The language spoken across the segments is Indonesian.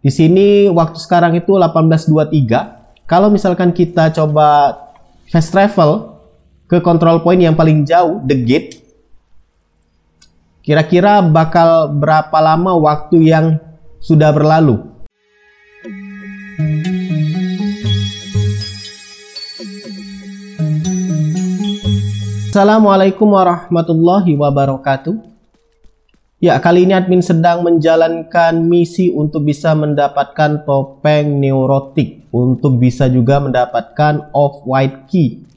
Di sini waktu sekarang itu 18.23. Kalau misalkan kita coba fast travel ke control point yang paling jauh, the gate, kira-kira bakal berapa lama waktu yang sudah berlalu? Assalamualaikum warahmatullahi wabarakatuh. Ya, kali ini admin sedang menjalankan misi untuk bisa mendapatkan topeng neurotik, untuk bisa juga mendapatkan off-white key.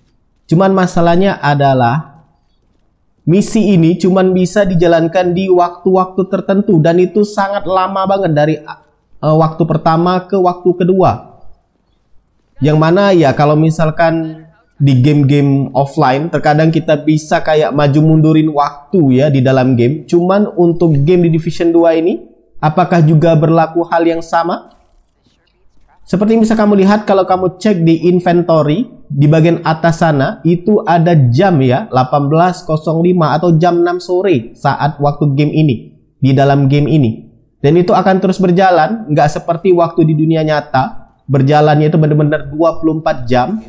Cuman masalahnya adalah misi ini cuman bisa dijalankan di waktu-waktu tertentu, dan itu sangat lama banget dari waktu pertama ke waktu kedua. Yang mana ya kalau misalkan di game-game offline terkadang kita bisa kayak maju mundurin waktu ya di dalam game. Cuman untuk game di Division 2 ini, apakah juga berlaku hal yang sama? Seperti yang bisa kamu lihat kalau kamu cek di inventory di bagian atas sana, itu ada jam ya, 18.05 atau jam 6 sore saat waktu game ini, di dalam game ini. Dan itu akan terus berjalan, nggak seperti waktu di dunia nyata, berjalannya itu benar-benar 24 jam.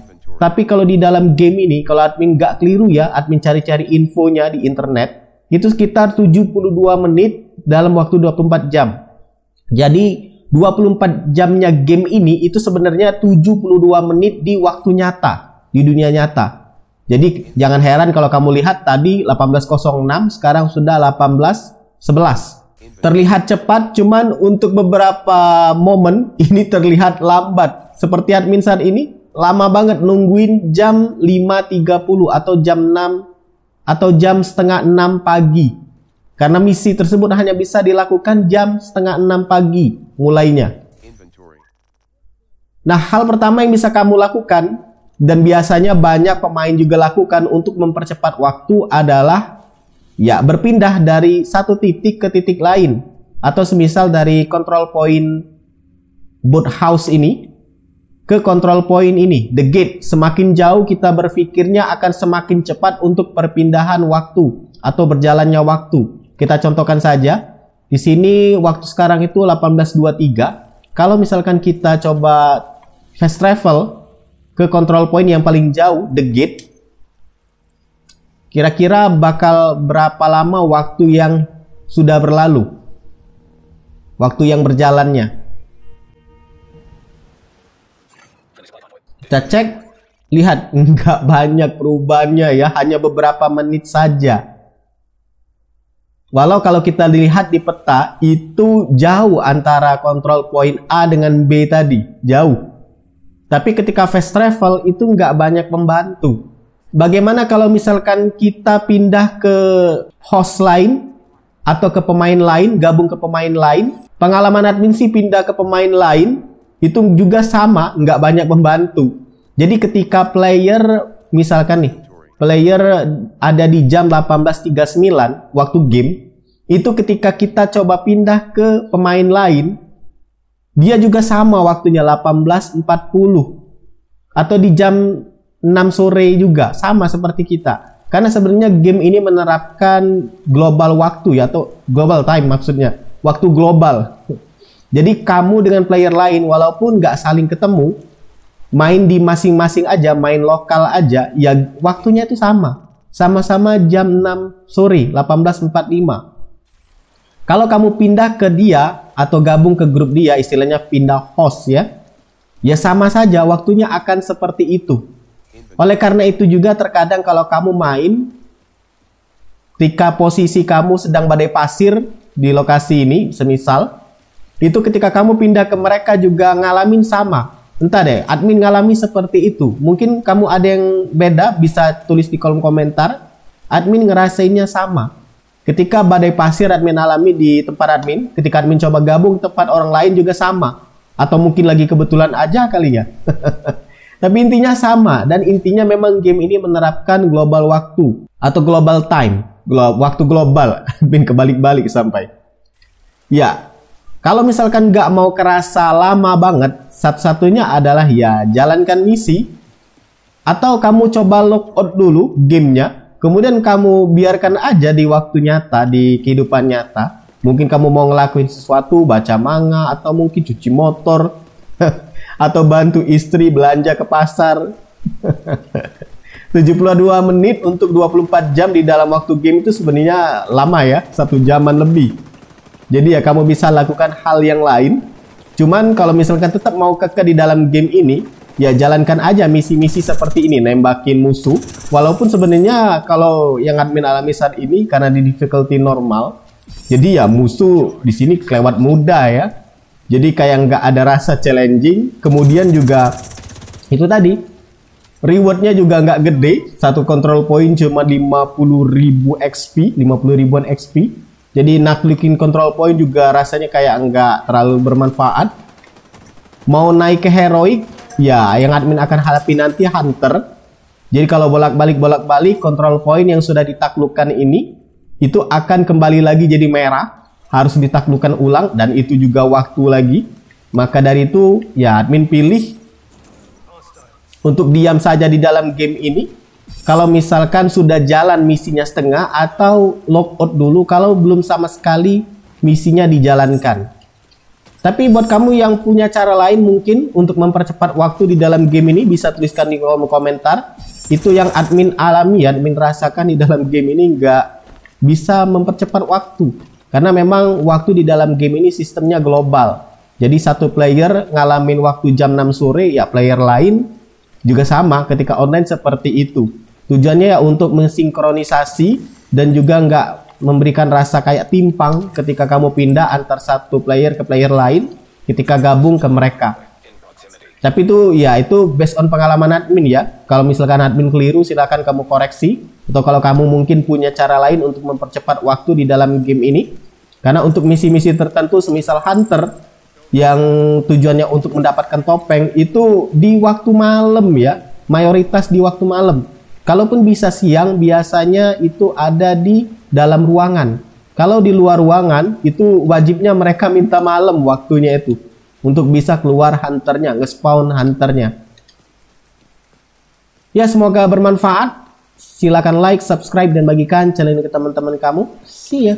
Tapi kalau di dalam game ini, kalau admin nggak keliru ya, admin cari-cari infonya di internet, itu sekitar 72 menit dalam waktu 24 jam. Jadi 24 jamnya game ini itu sebenarnya 72 menit di waktu nyata, di dunia nyata. Jadi jangan heran kalau kamu lihat tadi 18.06, sekarang sudah 18.11. Terlihat cepat, cuman untuk beberapa momen ini terlihat lambat. Seperti admin saat ini, lama banget nungguin jam 5.30 atau jam 6 atau jam setengah 6 pagi. Karena misi tersebut hanya bisa dilakukan jam setengah 6 pagi mulainya. Nah, hal pertama yang bisa kamu lakukan, dan biasanya banyak pemain juga lakukan untuk mempercepat waktu, adalah ya berpindah dari satu titik ke titik lain. Atau semisal dari control point boat house ini ke control point ini, the gate. Semakin jauh kita berpikirnya akan semakin cepat untuk perpindahan waktu atau berjalannya waktu. Kita contohkan saja. Di sini waktu sekarang itu 18.23. Kalau misalkan kita coba fast travel ke control point yang paling jauh, the gate, kira-kira bakal berapa lama waktu yang sudah berlalu? Waktu yang berjalannya. Kita cek, lihat nggak banyak perubahannya ya, hanya beberapa menit saja. Walau kalau kita lihat di peta, itu jauh antara control point A dengan B tadi, jauh. Tapi ketika fast travel itu nggak banyak membantu. Bagaimana kalau misalkan kita pindah ke host lain atau ke pemain lain, gabung ke pemain lain? Pengalaman admin sih pindah ke pemain lain, itu juga sama, nggak banyak membantu. Jadi ketika player, misalkan nih, player ada di jam 18.39 waktu game, itu ketika kita coba pindah ke pemain lain, dia juga sama waktunya 18.40. Atau di jam 6 sore juga, sama seperti kita. Karena sebenarnya game ini menerapkan global waktu ya, atau global time maksudnya, waktu global. Jadi kamu dengan player lain walaupun nggak saling ketemu, main di masing-masing aja, main lokal aja, ya waktunya itu sama. Sama-sama jam 6 sore, 18.45. Kalau kamu pindah ke dia atau gabung ke grup dia, istilahnya pindah host ya, ya sama saja waktunya akan seperti itu. Oleh karena itu juga terkadang kalau kamu main, ketika posisi kamu sedang badai pasir di lokasi ini, semisal, itu ketika kamu pindah ke mereka juga ngalamin sama. Entah deh, admin ngalami seperti itu. Mungkin kamu ada yang beda, bisa tulis di kolom komentar. Admin ngerasainnya sama. Ketika badai pasir admin alami di tempat admin, ketika admin coba gabung tempat orang lain juga sama. Atau mungkin lagi kebetulan aja kali ya. Tapi intinya sama, dan intinya memang game ini menerapkan global waktu atau global time, waktu global. Admin kebalik-balik sampai. Ya, kalau misalkan nggak mau kerasa lama banget, satu-satunya adalah ya jalankan misi, atau kamu coba logout dulu gamenya, kemudian kamu biarkan aja di waktu nyata, di kehidupan nyata. Mungkin kamu mau ngelakuin sesuatu, baca manga, atau mungkin cuci motor, atau bantu istri belanja ke pasar. 72 menit untuk 24 jam di dalam waktu game itu sebenarnya lama ya, 1 jaman lebih. Jadi ya kamu bisa lakukan hal yang lain. Cuman kalau misalkan tetap mau kekeh di dalam game ini, ya jalankan aja misi-misi seperti ini, nembakin musuh. Walaupun sebenarnya kalau yang admin alami saat ini karena di difficulty normal, jadi ya musuh di sini kelewat mudah ya. Jadi kayak nggak ada rasa challenging. Kemudian juga itu tadi, rewardnya juga nggak gede. Satu control point cuma 50.000 XP, 50 ribuan XP. Jadi naklukin control point juga rasanya kayak nggak terlalu bermanfaat. Mau naik ke heroic, ya yang admin akan hadapi nanti hunter. Jadi kalau bolak-balik control point yang sudah ditaklukkan ini, itu akan kembali lagi jadi merah. Harus ditaklukkan ulang dan itu juga waktu lagi. Maka dari itu ya admin pilih untuk diam saja di dalam game ini. Kalau misalkan sudah jalan misinya setengah atau logout dulu kalau belum sama sekali misinya dijalankan. Tapi buat kamu yang punya cara lain mungkin untuk mempercepat waktu di dalam game ini bisa tuliskan di kolom komentar. Itu yang admin alami, admin rasakan di dalam game ini nggak bisa mempercepat waktu. Karena memang waktu di dalam game ini sistemnya global. Jadi satu player ngalamin waktu jam 6 sore ya player lain juga sama ketika online seperti itu. Tujuannya ya untuk mensinkronisasi dan juga nggak memberikan rasa kayak timpang ketika kamu pindah antar satu player ke player lain ketika gabung ke mereka. Tapi itu ya itu based on pengalaman admin ya. Kalau misalkan admin keliru silakan kamu koreksi. Atau kalau kamu mungkin punya cara lain untuk mempercepat waktu di dalam game ini. Karena untuk misi-misi tertentu semisal hunter yang tujuannya untuk mendapatkan topeng itu di waktu malam ya. Mayoritas di waktu malam. Kalaupun bisa siang, biasanya itu ada di dalam ruangan. Kalau di luar ruangan, itu wajibnya mereka minta malam waktunya itu. Untuk bisa keluar hunternya, nge-spawn hunternya. Ya, semoga bermanfaat. Silakan like, subscribe, dan bagikan channel ini ke teman-teman kamu. See ya!